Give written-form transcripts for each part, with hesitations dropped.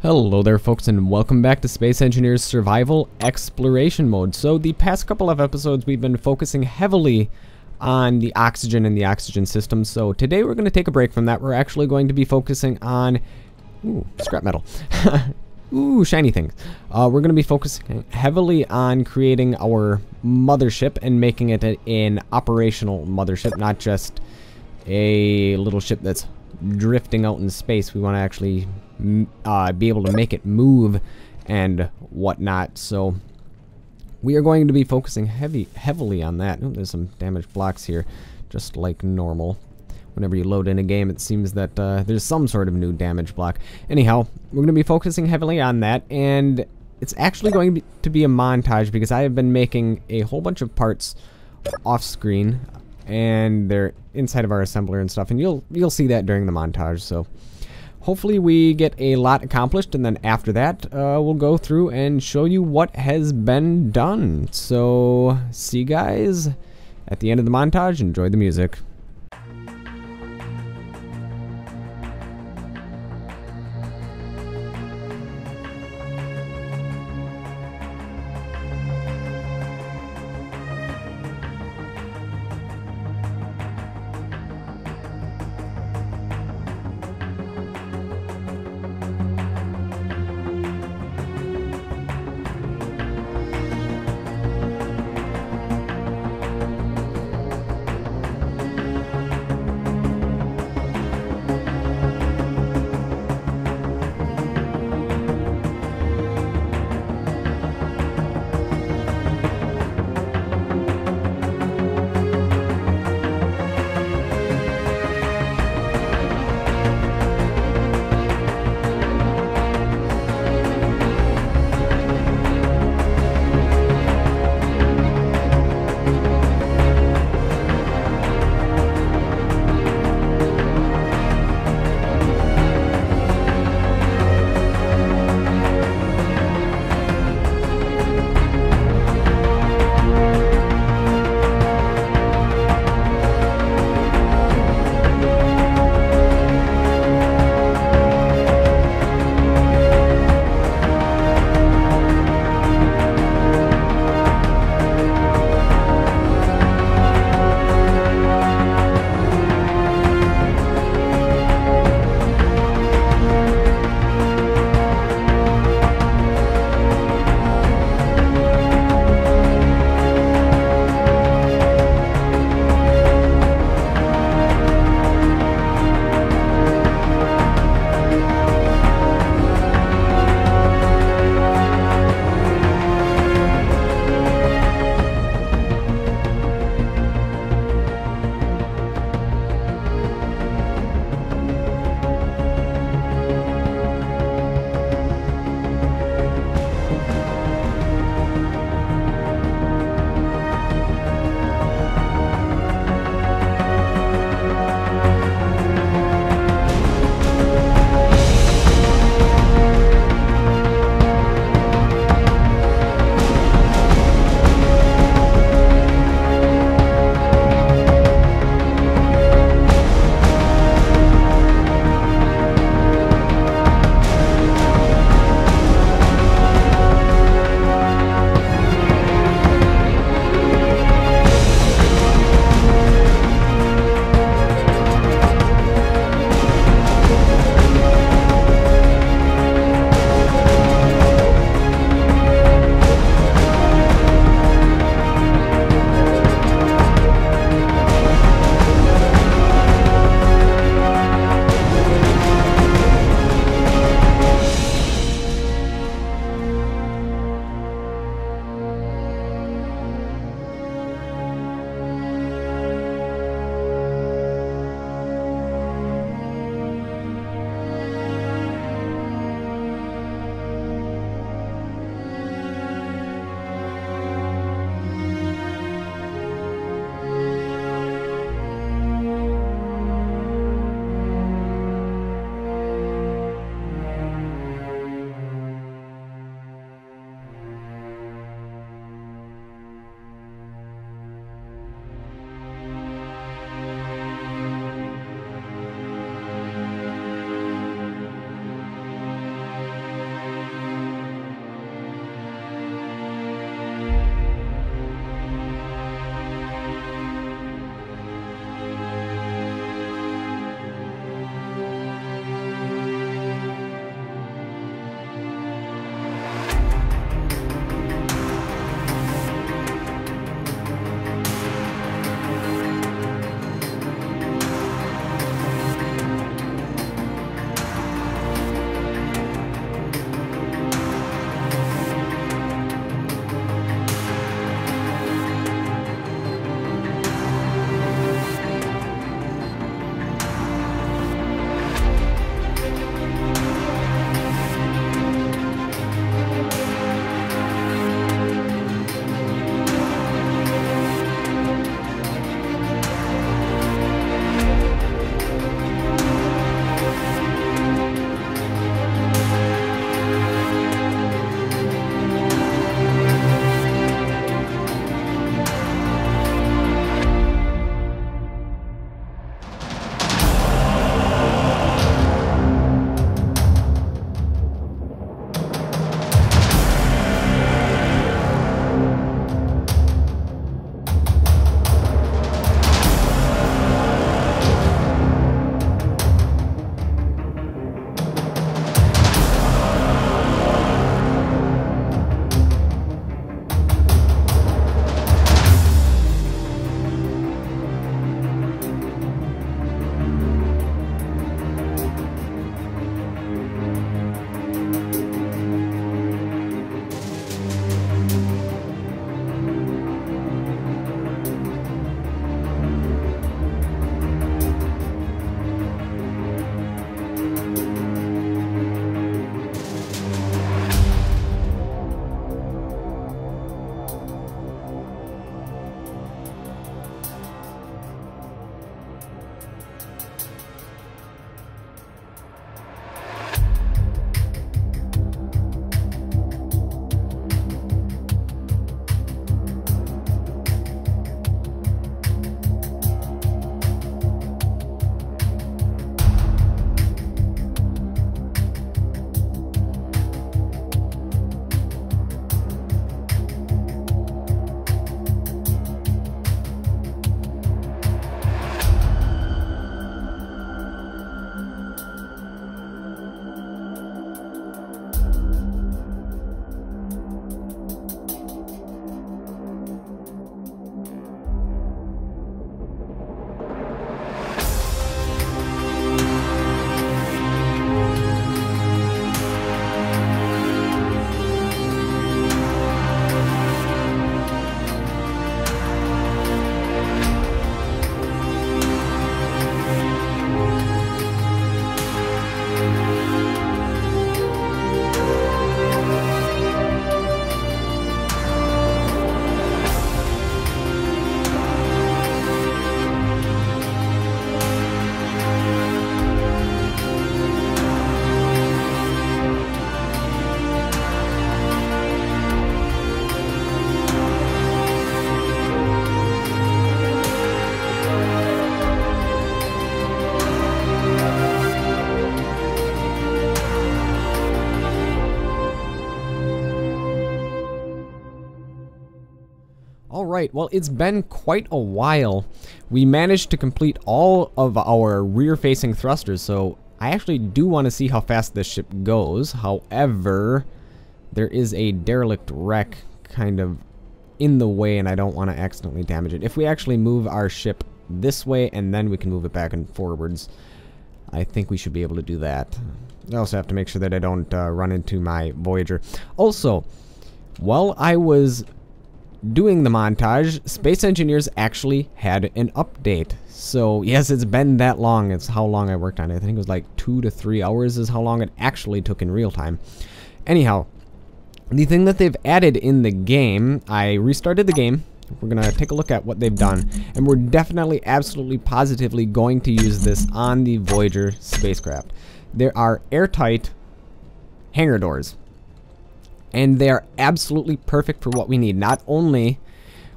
Hello there folks, and welcome back to Space Engineers Survival Exploration Mode. So the past couple of episodes we've been focusing heavily on the oxygen and the oxygen system. So today we're going to take a break from that. We're actually going to be focusing on scrap metal. Ooh, shiny things. We're going to be focusing heavily on creating our mothership and making it an operational mothership, not just a little ship that's drifting out in space. We want to actually be able to make it move and whatnot. So we are going to be focusing heavily on that. Ooh, there's some damaged blocks here, just like normal. Whenever you load in a game, it seems that there's some sort of new damage block. Anyhow, we're going to be focusing heavily on that, and it's actually going to be a montage because I have been making a whole bunch of parts off screen, and they're inside of our assembler and stuff, and you'll see that during the montage. So hopefully we get a lot accomplished, and then after that we'll go through and show you what has been done. So see you guys at the end of the montage. Enjoy the music. Alright, well, it's been quite a while. We managed to complete all of our rear-facing thrusters, so I actually do want to see how fast this ship goes. However, there is a derelict wreck kind of in the way, and I don't want to accidentally damage it. If we actually move our ship this way, and then we can move it back and forwards, I think we should be able to do that. I also have to make sure that I don't run into my Voyager. Also, while I was doing the montage, Space Engineers actually had an update. So yes, it's been that long. It's how long I worked on it. I think it was like 2 to 3 hours is how long it actually took in real time. Anyhow, the thing that they've added in the game, I restarted the game. We're gonna take a look at what they've done, and we're definitely, absolutely, positively going to use this on the Voyager spacecraft. There are airtight hangar doors, and they are absolutely perfect for what we need. Not only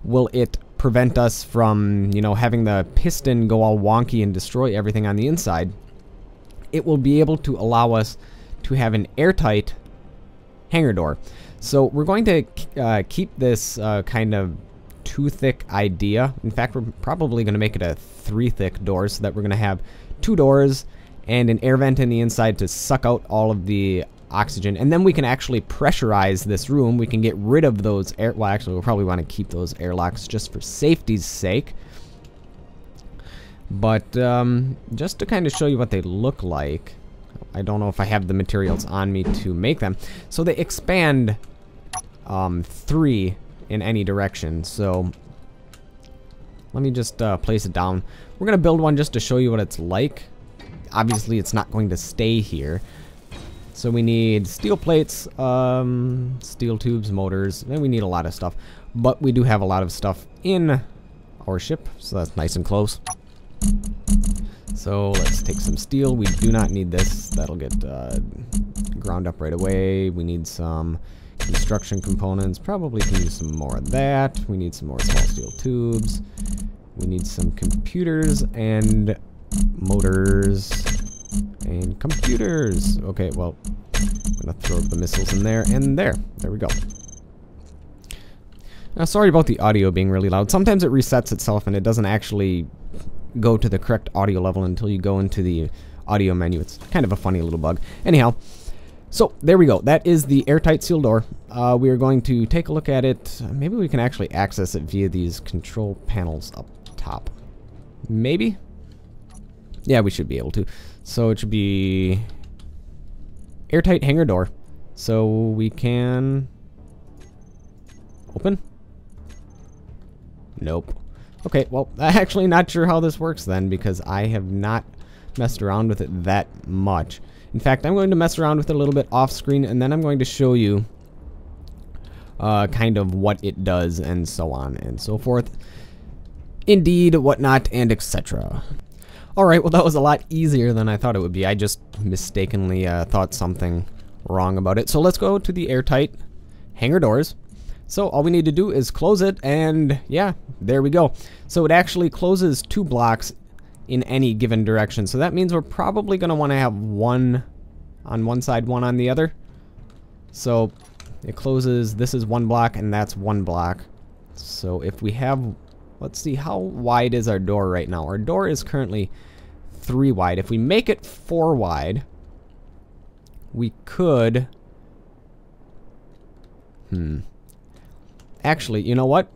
will it prevent us from, you know, having the piston go all wonky and destroy everything on the inside, it will be able to allow us to have an airtight hangar door. So we're going to keep this kind of 2-thick idea. In fact, we're probably going to make it a 3-thick door, so that we're going to have 2 doors and an air vent in the inside to suck out all of the oxygen, and then we can actually pressurize this room. We can get rid of those well, actually, we'll probably want to keep those airlocks just for safety's sake. But just to kind of show you what they look like, I don't know if I have the materials on me to make them. So they expand 3 in any direction. So let me just place it down. We're gonna build one just to show you what it's like. Obviously, it's not going to stay here. So we need steel plates, steel tubes, motors, and we need a lot of stuff. But we do have a lot of stuff in our ship, so that's nice and close. So let's take some steel. We do not need this. That'll get ground up right away. We need some construction components. Probably can use some more of that. We need some more small steel tubes. We need some computers and motors and computers. Okay, well, I'm gonna throw the missiles in there and there. There we go. Now, sorry about the audio being really loud. Sometimes it resets itself and it doesn't actually go to the correct audio level until you go into the audio menu. It's kind of a funny little bug. Anyhow, so there we go. That is the airtight seal door. We are going to take a look at it. Maybe we can actually access it via these control panels up top. Maybe? Yeah, we should be able to. So it should be airtight hangar door. So we can open? Nope. Okay, well, I'm actually not sure how this works then, because I have not messed around with it that much. In fact, I'm going to mess around with it a little bit off screen, and then I'm going to show you kind of what it does and so on and so forth. Indeed, whatnot, and etc. Alright, well, that was a lot easier than I thought it would be. I just mistakenly thought something wrong about it. So let's go to the airtight hangar doors. So all we need to do is close it, and yeah, there we go. So it actually closes 2 blocks in any given direction. So that means we're probably going to want to have one on one side, one on the other. So it closes, this is 1 block, and that's 1 block. So if we have, let's see, how wide is our door right now? Our door is currently 3 wide. If we make it 4 wide, we could... Actually, you know what?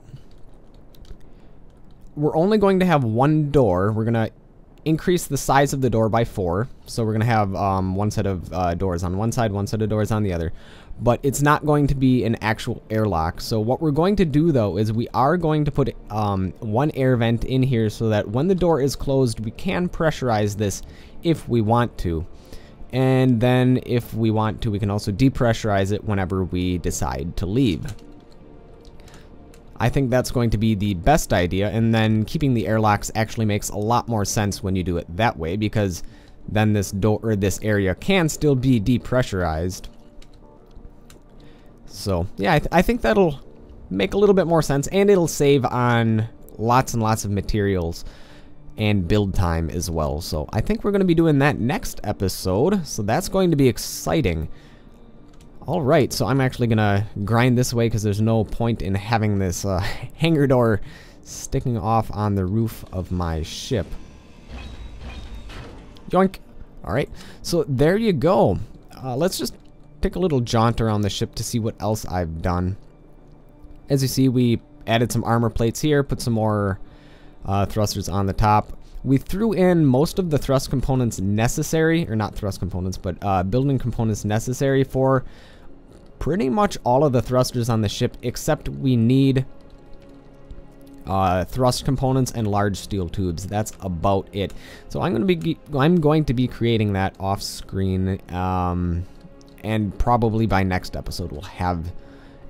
We're only going to have 1 door. We're going to increase the size of the door by 4. So we're going to have 1 set of doors on one side, 1 set of doors on the other. But it's not going to be an actual airlock. So what we're going to do, though, is we are going to put 1 air vent in here so that when the door is closed, we can pressurize this if we want to. And then if we want to, we can also depressurize it whenever we decide to leave. I think that's going to be the best idea, and then keeping the airlocks actually makes a lot more sense when you do it that way, because then this door or this area can still be depressurized. So yeah, I think that'll make a little bit more sense, and it'll save on lots and lots of materials and build time as well. So I think we're going to be doing that next episode, so that's going to be exciting. Alright, so I'm actually gonna grind this way because there's no point in having this hangar door sticking off on the roof of my ship. Yoink! Alright, so there you go. Let's just take a little jaunt around the ship to see what else I've done. As you see, we added some armor plates here, put some more thrusters on the top. We threw in most of the thrust components necessary, or not thrust components, but building components necessary for pretty much all of the thrusters on the ship, except we need thrust components and large steel tubes. That's about it. So I'm going to be creating that off screen, and probably by next episode we'll have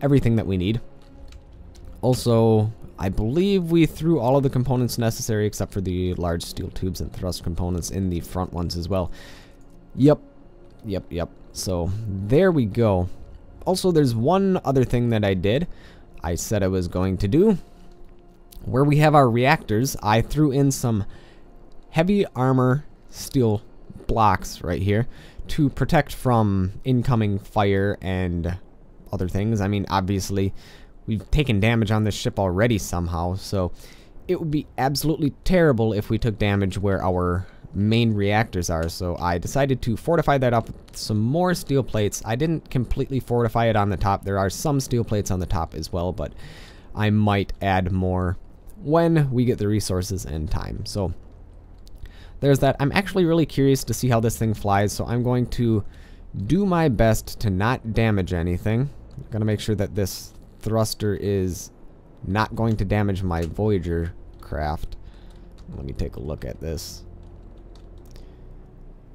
everything that we need. Also, I believe we threw all of the components necessary except for the large steel tubes and thrust components in the front ones as well. Yep. So there we go. Also, there's one other thing that I did. I said I was going to do. Where we have our reactors, I threw in some heavy armor steel blocks right here to protect from incoming fire and other things. I mean, obviously, we've taken damage on this ship already somehow, so it would be absolutely terrible if we took damage where our main reactors are. So I decided to fortify that up with some more steel plates. I didn't completely fortify it on the top. There are some steel plates on the top as well, but I might add more when we get the resources and time. So there's that. I'm actually really curious to see how this thing flies, so I'm going to do my best to not damage anything. I'm gonna make sure that this thruster is not going to damage my Voyager craft. Let me take a look at this.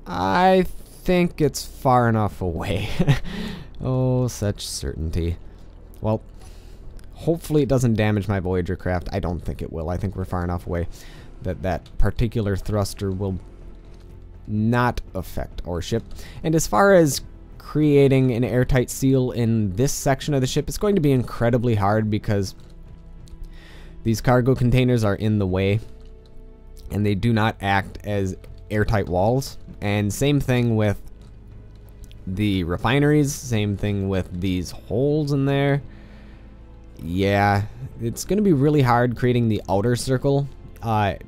I think it's far enough away. Oh, such certainty. Well, hopefully it doesn't damage my Voyager craft. I don't think it will. I think we're far enough away that that particular thruster will not affect our ship. And as far as creating an airtight seal in this section of the ship, it's going to be incredibly hard because these cargo containers are in the way and they do not act as airtight walls. And same thing with the refineries, same thing with these holes in there. Yeah, it's going to be really hard creating the outer circle, or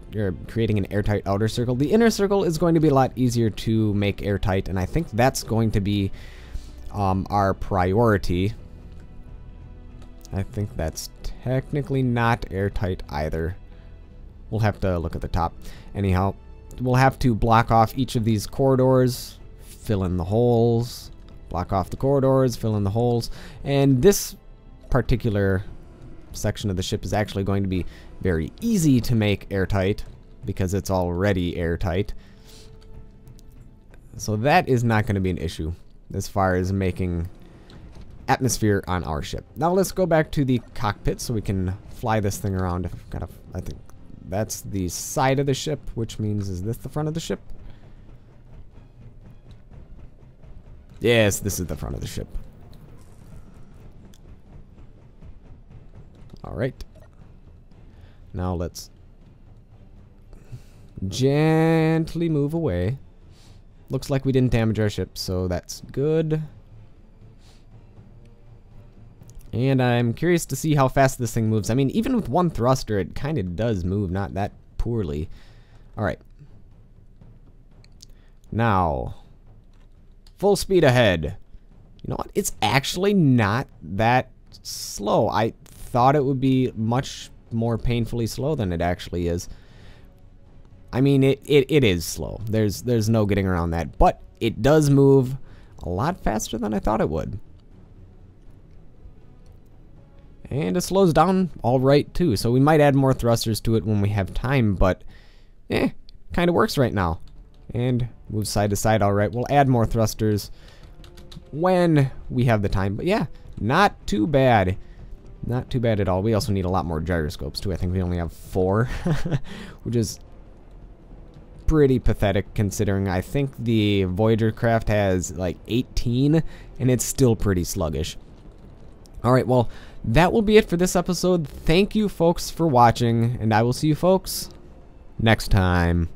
creating an airtight outer circle. The inner circle is going to be a lot easier to make airtight, and I think that's going to be our priority. I think that's technically not airtight either. We'll have to look at the top. Anyhow, we'll have to block off each of these corridors, fill in the holes, block off the corridors, fill in the holes, and this particular section of the ship is actually going to be very easy to make airtight because it's already airtight. So that is not going to be an issue as far as making atmosphere on our ship. Now let's go back to the cockpit so we can fly this thing around. I think that's the side of the ship, which means, is this the front of the ship? Yes, this is the front of the ship. Alright. Now let's gently move away. Looks like we didn't damage our ship, so that's good. And I'm curious to see how fast this thing moves. I mean, even with one thruster, it kind of does move, not that poorly. Alright. Now, full speed ahead. You know what? It's actually not that slow. I thought it would be much more painfully slow than it actually is. I mean, it is slow. There's no getting around that. But it does move a lot faster than I thought it would. And it slows down all right, too. So we might add more thrusters to it when we have time, but kind of works right now. And moves side to side all right. We'll add more thrusters when we have the time. But yeah, not too bad. Not too bad at all. We also need a lot more gyroscopes, too. I think we only have 4, which is pretty pathetic considering I think the Voyager craft has like 18, and it's still pretty sluggish. Alright, well, that will be it for this episode. Thank you, folks, for watching, and I will see you folks next time.